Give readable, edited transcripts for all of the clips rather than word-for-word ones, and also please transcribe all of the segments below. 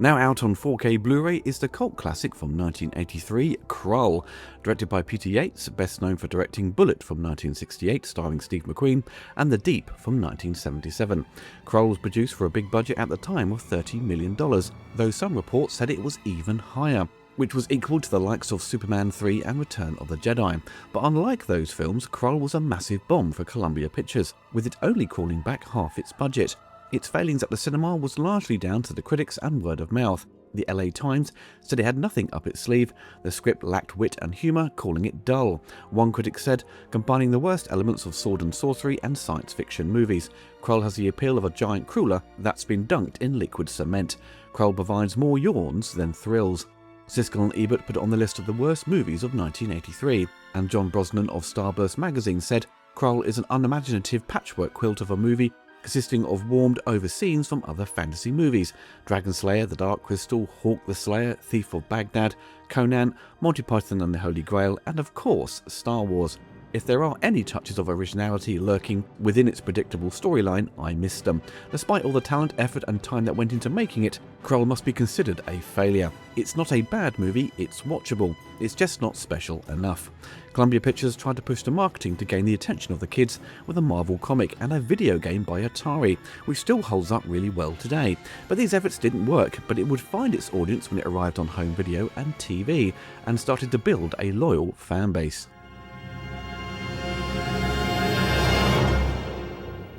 Now out on 4K Blu-ray is the cult classic from 1983, KRULL, directed by Peter Yates, best known for directing Bullet from 1968 starring Steve McQueen and The Deep from 1977. KRULL was produced for a big budget at the time of $30 million, though some reports said it was even higher, which was equal to the likes of Superman 3 and Return of the Jedi. But unlike those films, KRULL was a massive bomb for Columbia Pictures, with it only crawling back half its budget. Its failings at the cinema was largely down to the critics and word of mouth. The LA Times said it had nothing up its sleeve, the script lacked wit and humour, calling it dull. One critic said, combining the worst elements of sword and sorcery and science fiction movies. KRULL has the appeal of a giant cruller that's been dunked in liquid cement. KRULL provides more yawns than thrills. Siskel and Ebert put it on the list of the worst movies of 1983, and John Brosnan of Starburst magazine said, KRULL is an unimaginative patchwork quilt of a movie consisting of warmed-over scenes from other fantasy movies: Dragon Slayer, The Dark Crystal, Hawk the Slayer, Thief of Baghdad, Conan, Monty Python and the Holy Grail, and of course, Star Wars. If there are any touches of originality lurking within its predictable storyline, I missed them. Despite all the talent, effort and time that went into making it, KRULL must be considered a failure. It's not a bad movie, it's watchable. It's just not special enough. Columbia Pictures tried to push the marketing to gain the attention of the kids with a Marvel comic and a video game by Atari, which still holds up really well today. But these efforts didn't work, but it would find its audience when it arrived on home video and TV, and started to build a loyal fan base.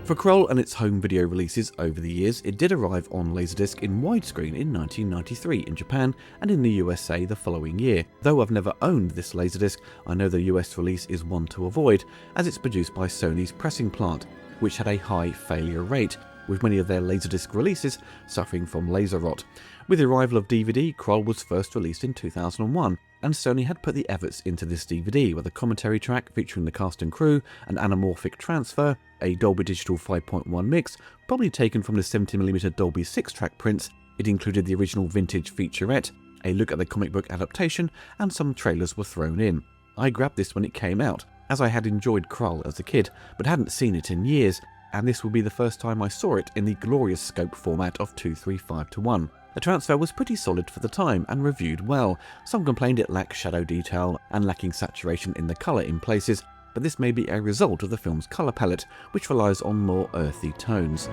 For KRULL and its home video releases over the years, it did arrive on Laserdisc in widescreen in 1993 in Japan and in the USA the following year. Though I've never owned this Laserdisc, I know the US release is one to avoid, as it's produced by Sony's pressing plant, which had a high failure rate, with many of their Laserdisc releases suffering from laser rot. With the arrival of DVD, KRULL was first released in 2001, and Sony had put the efforts into this DVD with a commentary track featuring the cast and crew, an anamorphic transfer, a Dolby Digital 5.1 mix, probably taken from the 70mm Dolby 6-track prints. It included the original vintage featurette, a look at the comic book adaptation, and some trailers were thrown in. I grabbed this when it came out, as I had enjoyed KRULL as a kid, but hadn't seen it in years, and this would be the first time I saw it in the glorious scope format of 2:3:5:1. The transfer was pretty solid for the time and reviewed well. Some complained it lacked shadow detail and lacking saturation in the colour in places, but this may be a result of the film's colour palette, which relies on more earthy tones.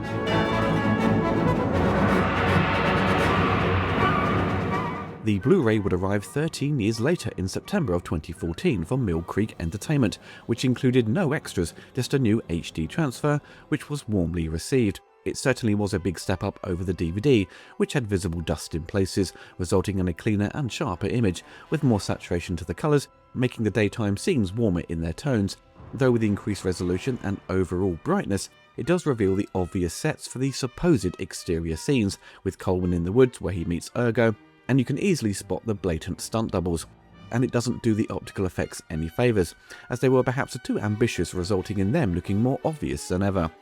The Blu-ray would arrive 13 years later in September of 2014 from Mill Creek Entertainment, which included no extras, just a new HD transfer, which was warmly received. It certainly was a big step up over the DVD, which had visible dust in places, resulting in a cleaner and sharper image, with more saturation to the colours, making the daytime scenes warmer in their tones. Though with increased resolution and overall brightness, it does reveal the obvious sets for the supposed exterior scenes, with Coleman in the woods where he meets Ergo, and you can easily spot the blatant stunt doubles. And it doesn't do the optical effects any favours, as they were perhaps too ambitious, resulting in them looking more obvious than ever.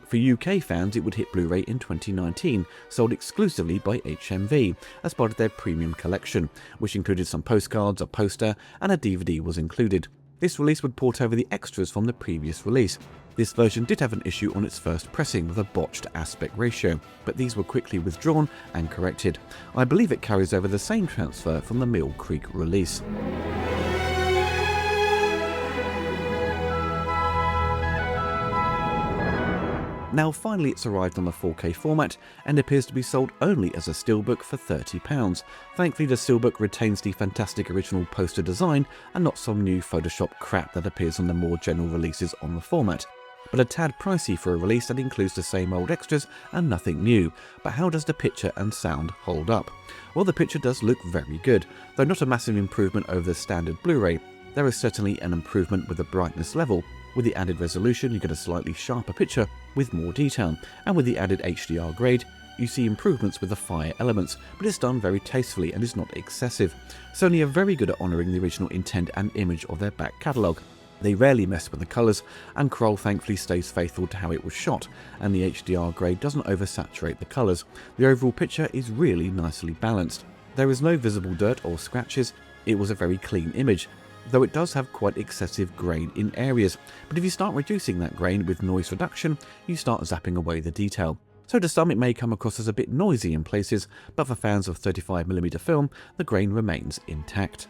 For UK fans, it would hit Blu-ray in 2019, sold exclusively by HMV, as part of their premium collection, which included some postcards, a poster, and a DVD was included. This release would port over the extras from the previous release. This version did have an issue on its first pressing with a botched aspect ratio, but these were quickly withdrawn and corrected. I believe it carries over the same transfer from the Mill Creek release. Now finally it's arrived on the 4K format and appears to be sold only as a steelbook for £30. Thankfully the steelbook retains the fantastic original poster design and not some new Photoshop crap that appears on the more general releases on the format. But a tad pricey for a release that includes the same old extras and nothing new. But how does the picture and sound hold up? Well, the picture does look very good, though not a massive improvement over the standard Blu-ray. There is certainly an improvement with the brightness level. With the added resolution, you get a slightly sharper picture with more detail, and with the added HDR grade, you see improvements with the fire elements, but it's done very tastefully and is not excessive. Sony are very good at honouring the original intent and image of their back catalogue. They rarely mess with the colours, and KRULL thankfully stays faithful to how it was shot, and the HDR grade doesn't oversaturate the colours. The overall picture is really nicely balanced. There is no visible dirt or scratches. It was a very clean image, though it does have quite excessive grain in areas, but if you start reducing that grain with noise reduction, you start zapping away the detail. so to some it may come across as a bit noisy in places, but for fans of 35mm film, the grain remains intact.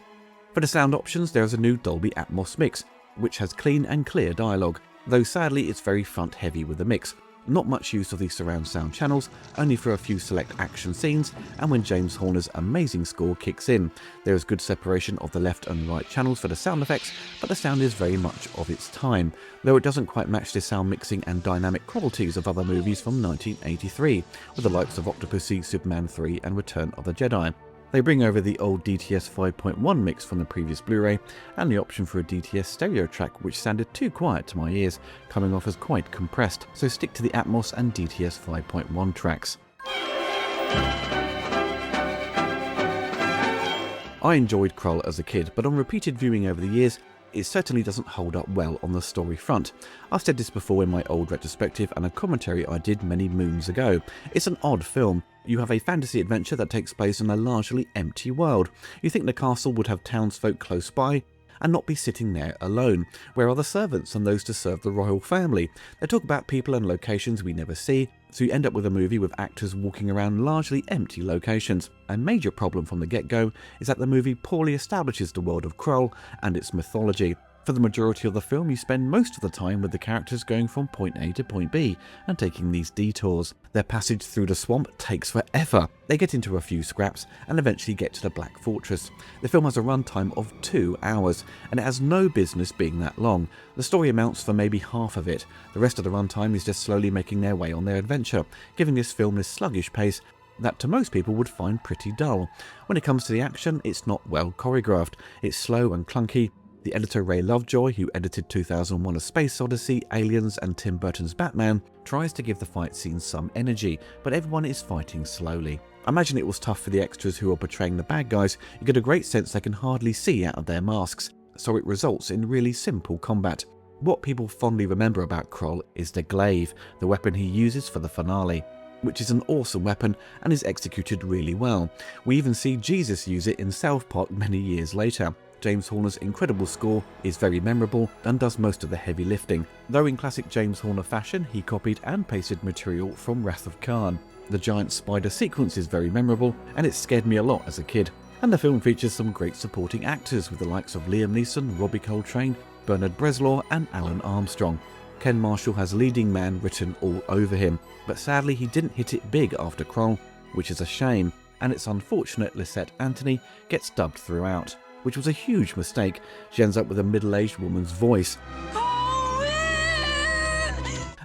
For the sound options, there is a new Dolby Atmos mix, which has clean and clear dialogue, though sadly it's very front heavy with the mix. Not much use of the surround sound channels, only for a few select action scenes and when James Horner's amazing score kicks in. There is good separation of the left and right channels for the sound effects, but the sound is very much of its time, though it doesn't quite match the sound mixing and dynamic qualities of other movies from 1983, with the likes of Octopussy, Superman 3 and Return of the Jedi. They bring over the old DTS 5.1 mix from the previous Blu-ray and the option for a DTS stereo track which sounded too quiet to my ears, coming off as quite compressed, so stick to the Atmos and DTS 5.1 tracks. I enjoyed KRULL as a kid, but on repeated viewing over the years, it certainly doesn't hold up well on the story front. I've said this before in my old retrospective and a commentary I did many moons ago. It's an odd film. You have a fantasy adventure that takes place in a largely empty world. You think the castle would have townsfolk close by and not be sitting there alone. Where are the servants and those to serve the royal family? They talk about people and locations we never see, so you end up with a movie with actors walking around largely empty locations. A major problem from the get-go is that the movie poorly establishes the world of KRULL and its mythology. For the majority of the film, you spend most of the time with the characters going from point A to point B and taking these detours. Their passage through the swamp takes forever. They get into a few scraps and eventually get to the Black Fortress. The film has a runtime of 2 hours, and it has no business being that long. The story amounts for maybe half of it. The rest of the runtime is just slowly making their way on their adventure, giving this film this sluggish pace that to most people would find pretty dull. When it comes to the action, it's not well choreographed. It's slow and clunky. The editor Ray Lovejoy, who edited 2001: A Space Odyssey, Aliens and Tim Burton's Batman, tries to give the fight scenes some energy, but everyone is fighting slowly. I imagine it was tough for the extras who are portraying the bad guys. You get a great sense they can hardly see out of their masks, so it results in really simple combat. What people fondly remember about KRULL is the glaive, the weapon he uses for the finale, which is an awesome weapon and is executed really well. We even see Jesus use it in South Park many years later. James Horner's incredible score is very memorable and does most of the heavy lifting, though in classic James Horner fashion he copied and pasted material from Wrath of Khan. The giant spider sequence is very memorable and it scared me a lot as a kid. And the film features some great supporting actors with the likes of Liam Neeson, Robbie Coltrane, Bernard Bresslaw and Alan Armstrong. Ken Marshall has leading man written all over him, but sadly he didn't hit it big after KRULL, which is a shame, and it's unfortunate Lisette Anthony gets dubbed throughout, which was a huge mistake. She ends up with a middle-aged woman's voice.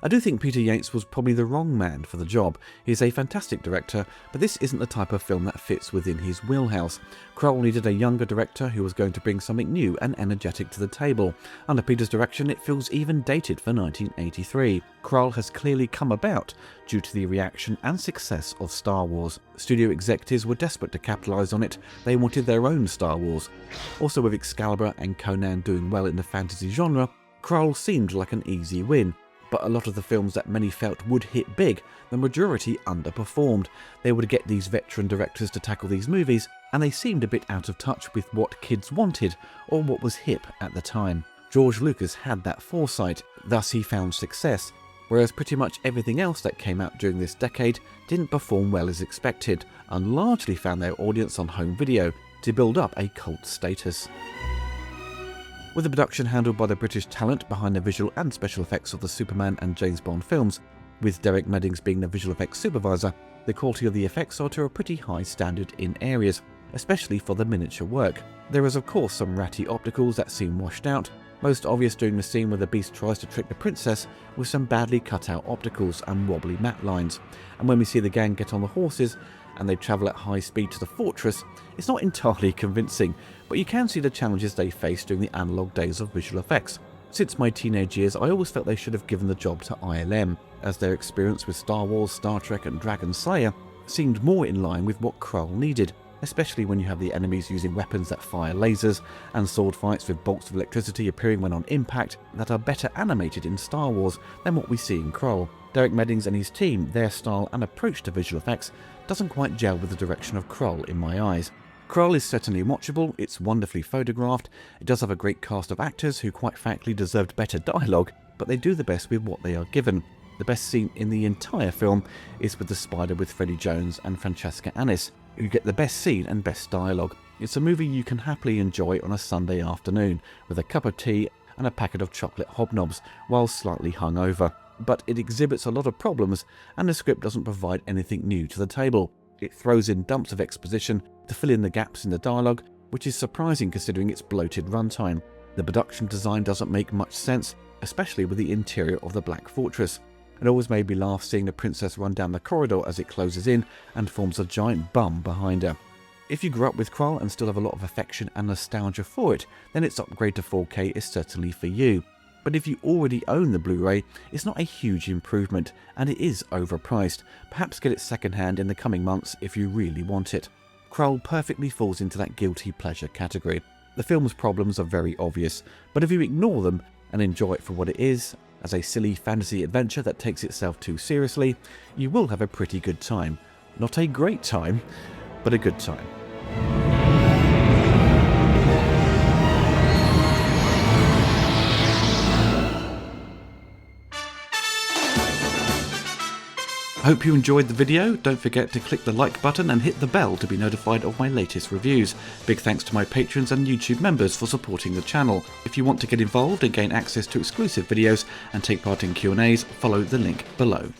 I do think Peter Yates was probably the wrong man for the job. He's a fantastic director, but this isn't the type of film that fits within his wheelhouse. KRULL needed a younger director who was going to bring something new and energetic to the table. Under Peter's direction, it feels even dated for 1983. KRULL has clearly come about due to the reaction and success of Star Wars. Studio executives were desperate to capitalise on it. They wanted their own Star Wars. Also, with Excalibur and Conan doing well in the fantasy genre, KRULL seemed like an easy win. But a lot of the films that many felt would hit big, the majority underperformed. They would get these veteran directors to tackle these movies, and they seemed a bit out of touch with what kids wanted, or what was hip at the time. George Lucas had that foresight, thus he found success, whereas pretty much everything else that came out during this decade didn't perform well as expected, and largely found their audience on home video to build up a cult status. With the production handled by the British talent behind the visual and special effects of the Superman and James Bond films, with Derek Meddings being the visual effects supervisor, the quality of the effects are to a pretty high standard in areas, especially for the miniature work. There is of course some ratty opticals that seem washed out, most obvious during the scene where the Beast tries to trick the princess with some badly cut out opticals and wobbly matte lines, and when we see the gang get on the horses and they travel at high speed to the fortress, it's not entirely convincing, but you can see the challenges they faced during the analogue days of visual effects. Since my teenage years, I always felt they should have given the job to ILM, as their experience with Star Wars, Star Trek and Dragon Slayer seemed more in line with what KRULL needed, especially when you have the enemies using weapons that fire lasers, and sword fights with bolts of electricity appearing when on impact that are better animated in Star Wars than what we see in KRULL. Derek Meddings and his team, their style and approach to visual effects doesn't quite gel with the direction of KRULL in my eyes. KRULL is certainly watchable, it's wonderfully photographed, it does have a great cast of actors who quite frankly deserved better dialogue, but they do the best with what they are given. The best scene in the entire film is with the spider with Freddie Jones and Francesca Annis, who get the best scene and best dialogue. It's a movie you can happily enjoy on a Sunday afternoon with a cup of tea and a packet of chocolate hobnobs while slightly hungover. But it exhibits a lot of problems, and the script doesn't provide anything new to the table. It throws in dumps of exposition to fill in the gaps in the dialogue, which is surprising considering its bloated runtime. The production design doesn't make much sense, especially with the interior of the Black Fortress. It always made me laugh seeing the princess run down the corridor as it closes in and forms a giant bum behind her. If you grew up with KRULL and still have a lot of affection and nostalgia for it, then its upgrade to 4K is certainly for you. But if you already own the Blu-ray, it's not a huge improvement, and it is overpriced. Perhaps get it secondhand in the coming months if you really want it. KRULL perfectly falls into that guilty pleasure category. The film's problems are very obvious, but if you ignore them and enjoy it for what it is, as a silly fantasy adventure that takes itself too seriously, you will have a pretty good time. Not a great time, but a good time. I hope you enjoyed the video. Don't forget to click the like button and hit the bell to be notified of my latest reviews. Big thanks to my patrons and YouTube members for supporting the channel. If you want to get involved and gain access to exclusive videos and take part in Q&As, follow the link below.